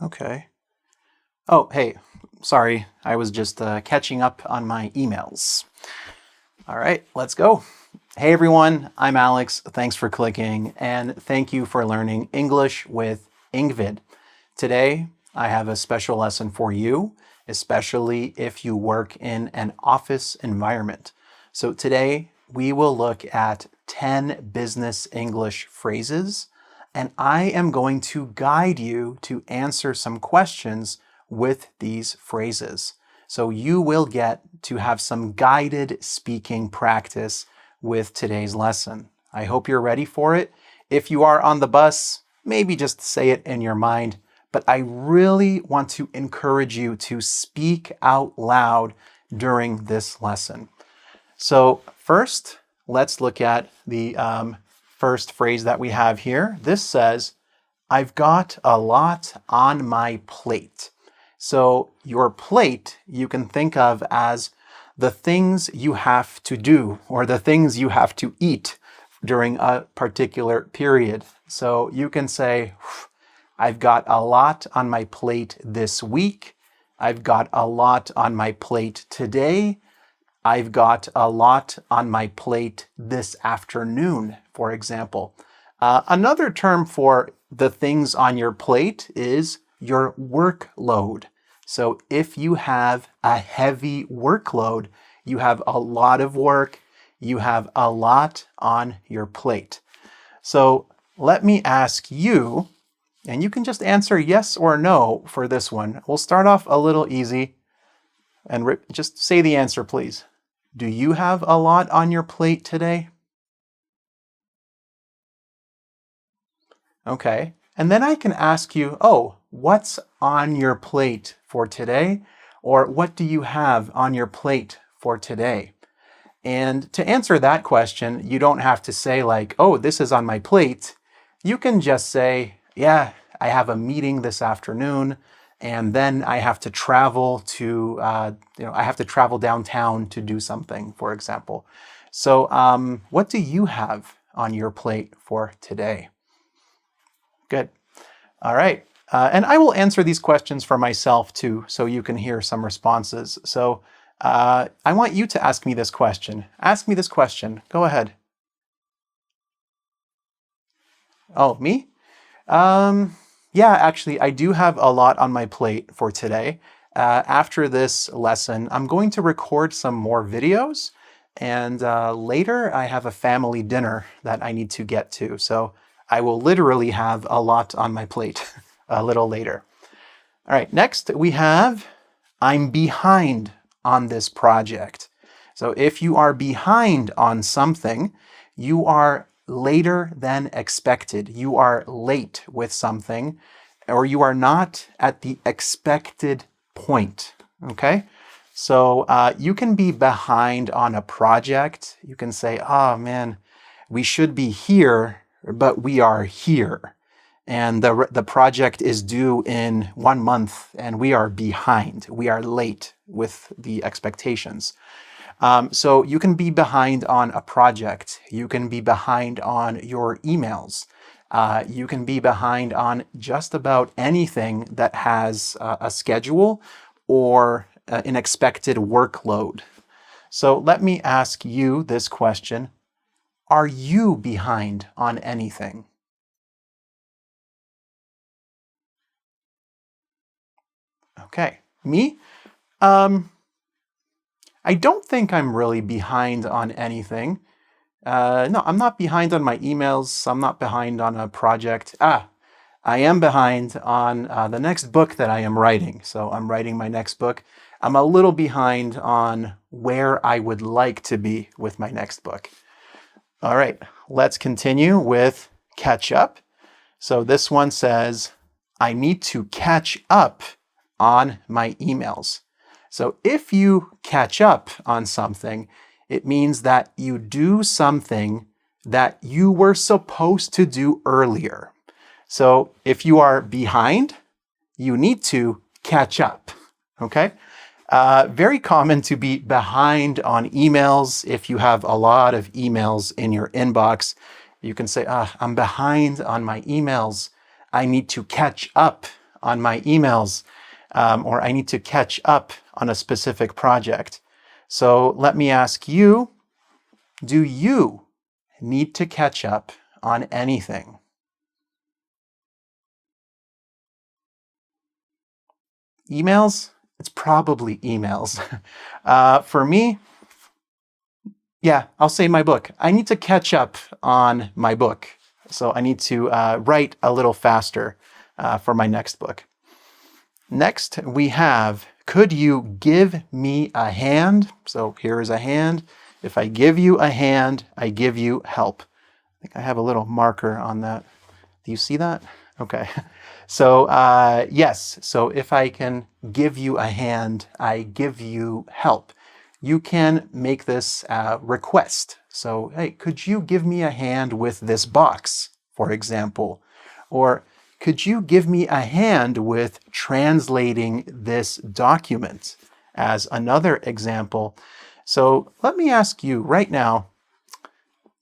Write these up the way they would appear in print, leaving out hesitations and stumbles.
Okay. Oh, hey, sorry. I was just catching up on my emails. All right, let's go. Hey everyone, I'm Alex. Thanks for clicking, and thank you for learning English with engVid. Today, I have a special lesson for you, especially if you work in an office environment. So today, we will look at 10 business English phrases, and I am going to guide you to answer some questions with these phrases. So you will get to have some guided speaking practice with today's lesson. I hope you're ready for it. If you are on the bus, maybe just say it in your mind, but I really want to encourage you to speak out loud during this lesson. So first, let's look at the first phrase that we have here. This says, I've got a lot on my plate. So your plate you can think of as the things you have to do or the things you have to eat during a particular period. So you can say, I've got a lot on my plate this week. I've got a lot on my plate today. I've got a lot on my plate this afternoon, for example. Another term for the things on your plate is your workload. So if you have a heavy workload, you have a lot of work, you have a lot on your plate. So let me ask you, and you can just answer yes or no for this one. We'll start off a little easy and just say the answer, please. Do you have a lot on your plate today? Okay. And then I can ask you, oh, what's on your plate for today? Or what do you have on your plate for today? And to answer that question, you don't have to say like, oh, this is on my plate. You can just say, yeah, I have a meeting this afternoon, and then I have to travel to, I have to travel downtown to do something, for example. So what do you have on your plate for today? Good. All right. And I will answer these questions for myself too, so you can hear some responses. So I want you to ask me this question. Ask me this question. Go ahead. Oh, me? Yeah, actually, I do have a lot on my plate for today. After this lesson, I'm going to record some more videos, and later I have a family dinner that I need to get to. So I will literally have a lot on my plate a little later. All right, next we have, I'm behind on this project. So if you are behind on something, you are later than expected. You are late with something, or you are not at the expected point, okay? So you can be behind on a project. You can say, oh man, we should be here, but we are here. And the project is due in 1 month, and we are behind. We are late with the expectations. So you can be behind on a project. You can be behind on your emails. You can be behind on just about anything that has a schedule or an expected workload. So let me ask you this question. Are you behind on anything? Okay, me? I don't think I'm really behind on anything. No, I'm not behind on my emails. I'm not behind on a project. I am behind on the next book that I am writing. So I'm writing my next book. I'm a little behind on where I would like to be with my next book. All right, let's continue with catch up. So this one says, I need to catch up on my emails. So if you catch up on something, it means that you do something that you were supposed to do earlier. So if you are behind, you need to catch up, okay? Very common to be behind on emails. If you have a lot of emails in your inbox, you can say, I'm behind on my emails. I need to catch up on my emails, or I need to catch up on a specific project. So let me ask you, do you need to catch up on anything? Emails? It's probably emails. For me, yeah, I'll say my book. I need to catch up on my book. So I need to write a little faster for my next book. Next, we have, could you give me a hand? So here is a hand. If I give you a hand, I give you help. I think I have a little marker on that. Do you see that? Okay. So yes, so if I can give you a hand, I give you help. You can make this request. So, hey, could you give me a hand with this box, for example? Or could you give me a hand with translating this document, as another example? So let me ask you right now,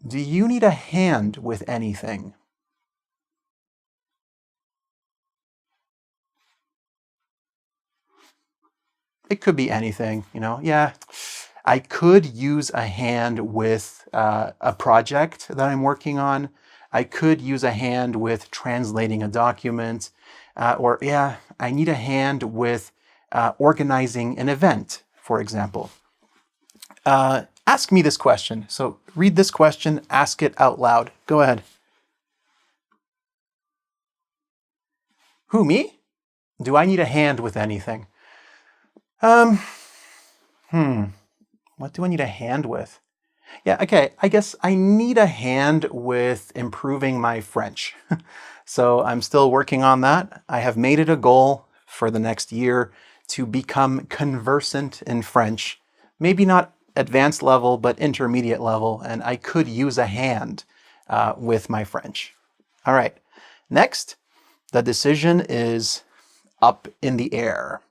do you need a hand with anything? It could be anything, yeah. I could use a hand with a project that I'm working on. I could use a hand with translating a document. Or, yeah, I need a hand with organizing an event, for example. Ask me this question. So read this question, ask it out loud. Go ahead. Who, me? Do I need a hand with anything? What do I need a hand with? Yeah, okay, I guess I need a hand with improving my French. So I'm still working on that. I have made it a goal for the next year to become conversant in French. Maybe not advanced level, but intermediate level, and I could use a hand with my French. All right, next, the decision is up in the air.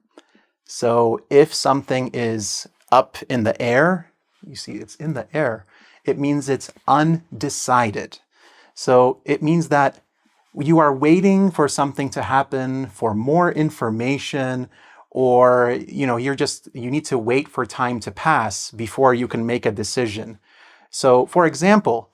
So if something is up in the air, you see it's in the air, it means it's undecided. So it means that you are waiting for something to happen, for more information, or you need to wait for time to pass before you can make a decision. So for example,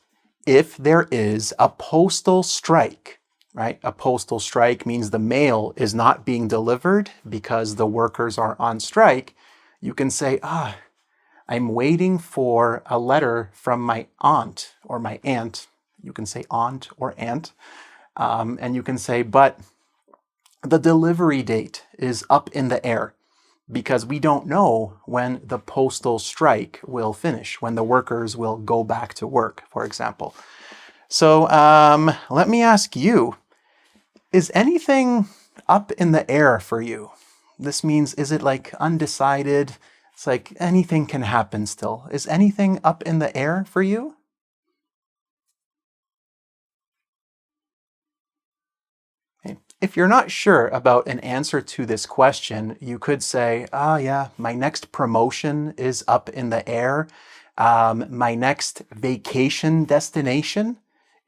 if there is a postal strike, right? A postal strike means the mail is not being delivered because the workers are on strike. You can say, I'm waiting for a letter from my aunt or my aunt. You can say aunt or aunt. And you can say, but the delivery date is up in the air because we don't know when the postal strike will finish, when the workers will go back to work, for example. So let me ask you, is anything up in the air for you? This means, is it like undecided? It's like anything can happen still. Is anything up in the air for you? Okay. If you're not sure about an answer to this question, you could say, yeah, my next promotion is up in the air. My next vacation destination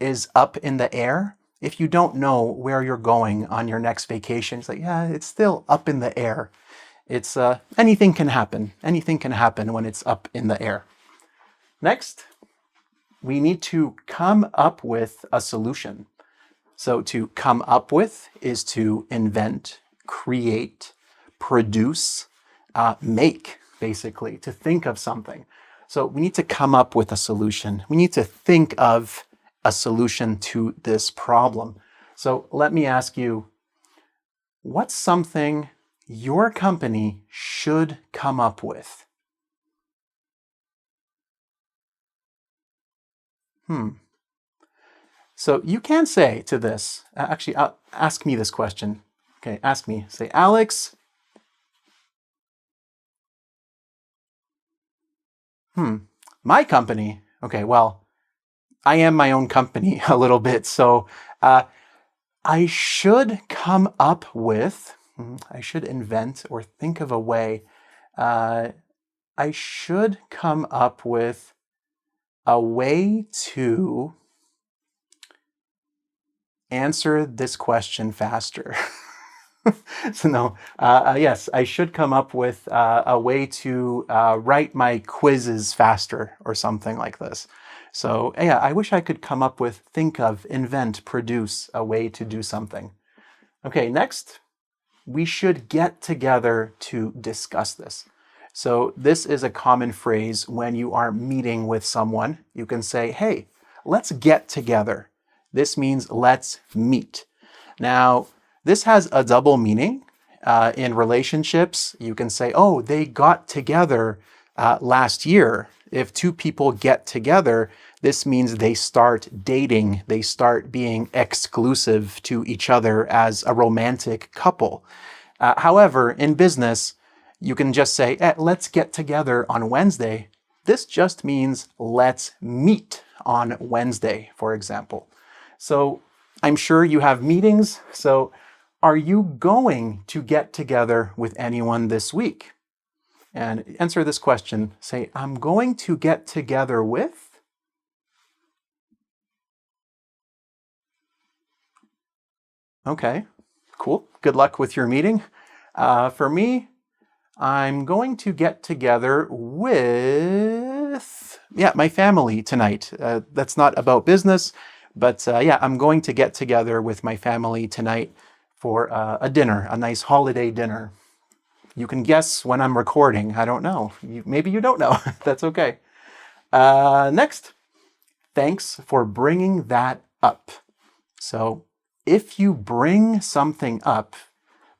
is up in the air. If you don't know where you're going on your next vacation, it's like, yeah, it's still up in the air. It's anything can happen. Anything can happen when it's up in the air. Next, we need to come up with a solution. So to come up with is to invent, create, produce, make, basically, to think of something. So we need to come up with a solution. We need to think of a solution to this problem. So let me ask you, what's something your company should come up with? So you can say to this, actually, ask me this question. Okay, ask me. Say, Alex, my company. Okay, well, I am my own company a little bit. So I should come up with, I should invent or think of a way. I should come up with a way to answer this question faster. So no, yes, I should come up with a way to write my quizzes faster or something like this. So yeah, I wish I could come up with, think of, invent, produce a way to do something. Okay, next, we should get together to discuss this. So this is a common phrase when you are meeting with someone. You can say, hey, let's get together. This means let's meet. Now, this has a double meaning. In relationships, you can say, oh, they got together last year. If two people get together, this means they start dating, they start being exclusive to each other as a romantic couple. However, in business, you can just say, let's get together on Wednesday. This just means let's meet on Wednesday, for example. So I'm sure you have meetings. So are you going to get together with anyone this week? And answer this question. Say, I'm going to get together with. Okay, cool. Good luck with your meeting. For me, I'm going to get together with, my family tonight. That's not about business, but I'm going to get together with my family tonight for a dinner, a nice holiday dinner. You can guess when I'm recording. I don't know. Maybe you don't know. That's okay. Next, thanks for bringing that up. So if you bring something up,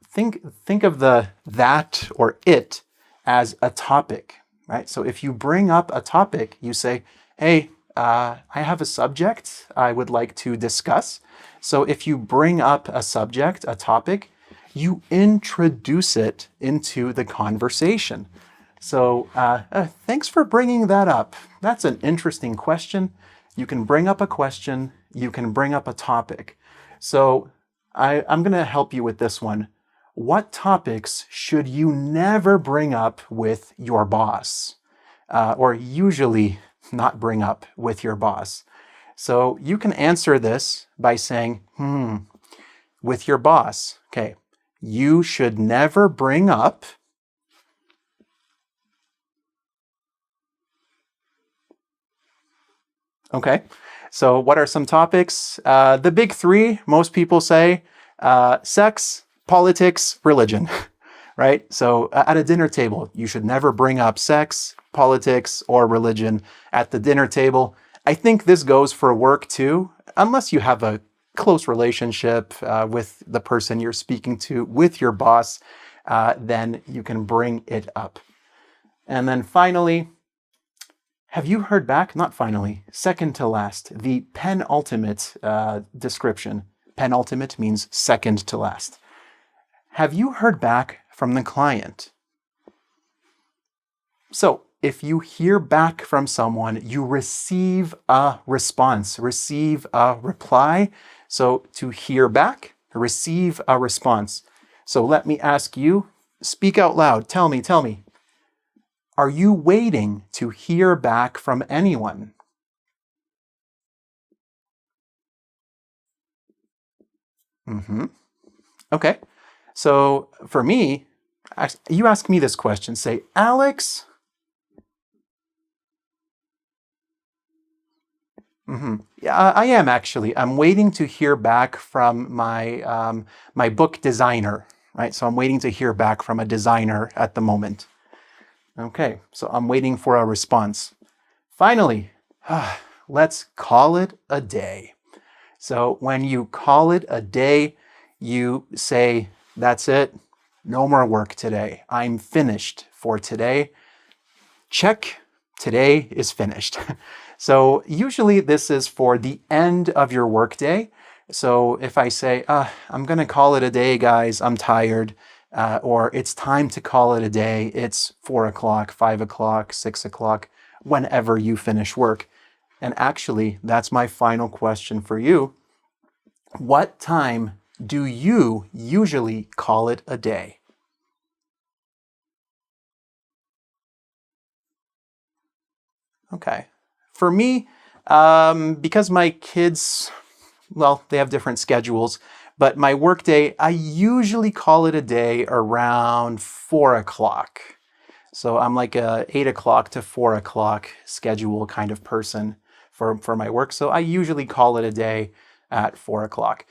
think of the that or it as a topic, right? So if you bring up a topic, you say, hey, I have a subject I would like to discuss. So if you bring up a subject, a topic, you introduce it into the conversation. So thanks for bringing that up. That's an interesting question. You can bring up a question. You can bring up a topic. So I'm going to help you with this one. What topics should you never bring up with your boss? Or usually not bring up with your boss? So you can answer this by saying, with your boss. Okay, you should never bring up. Okay, so what are some topics? The big three, most people say, sex, politics, religion, right? So at a dinner table, you should never bring up sex, politics, or religion at the dinner table. I think this goes for work too, unless you have a close relationship with the person you're speaking to, with your boss, then you can bring it up. And then finally, have you heard back? Not finally, second to last, the penultimate description. Penultimate means second to last. Have you heard back from the client? So if you hear back from someone, you receive a response, receive a reply. So to hear back, receive a response. So let me ask you, speak out loud. Tell me. Are you waiting to hear back from anyone? Okay. So for me, you ask me this question. Say, Alex. Yeah, I am actually. I'm waiting to hear back from my book designer, right? So I'm waiting to hear back from a designer at the moment. Okay, so I'm waiting for a response. Finally, let's call it a day. So when you call it a day, you say, that's it. No more work today. I'm finished for today. Check. Today is finished. So usually this is for the end of your workday. So if I say, I'm going to call it a day, guys, I'm tired, or it's time to call it a day, it's 4 o'clock, 5 o'clock, 6 o'clock, whenever you finish work. And actually, that's my final question for you. What time do you usually call it a day? Okay. For me, because my kids well, they have different schedules, but my workday, I usually call it a day around 4 o'clock. So I'm like a 8 o'clock to 4 o'clock schedule kind of person for my work. So I usually call it a day at 4 o'clock.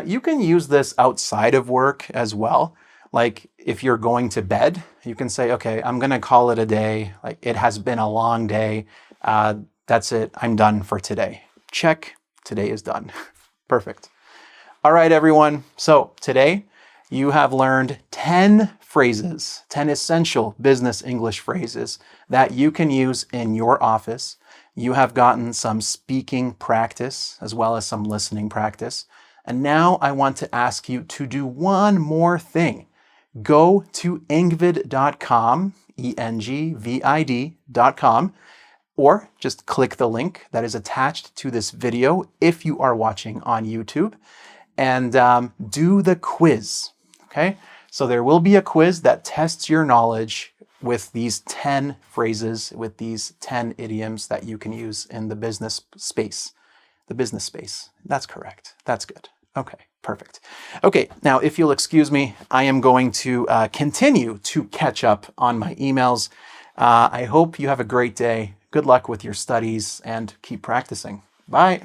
You can use this outside of work as well. Like if you're going to bed, you can say, okay, I'm going to call it a day. Like it has been a long day. That's it. I'm done for today. Check. Today is done. Perfect. All right, everyone. So today you have learned 10 phrases, 10 essential business English phrases that you can use in your office. You have gotten some speaking practice as well as some listening practice. And now I want to ask you to do one more thing. Go to engvid.com, engvid.com, or just click the link that is attached to this video if you are watching on YouTube, and do the quiz, okay? So there will be a quiz that tests your knowledge with these 10 phrases, with these 10 idioms that you can use in the business space. The business space. That's correct. That's good. Okay, perfect. Okay, now if you'll excuse me, I am going to continue to catch up on my emails. I hope you have a great day. Good luck with your studies and keep practicing. Bye.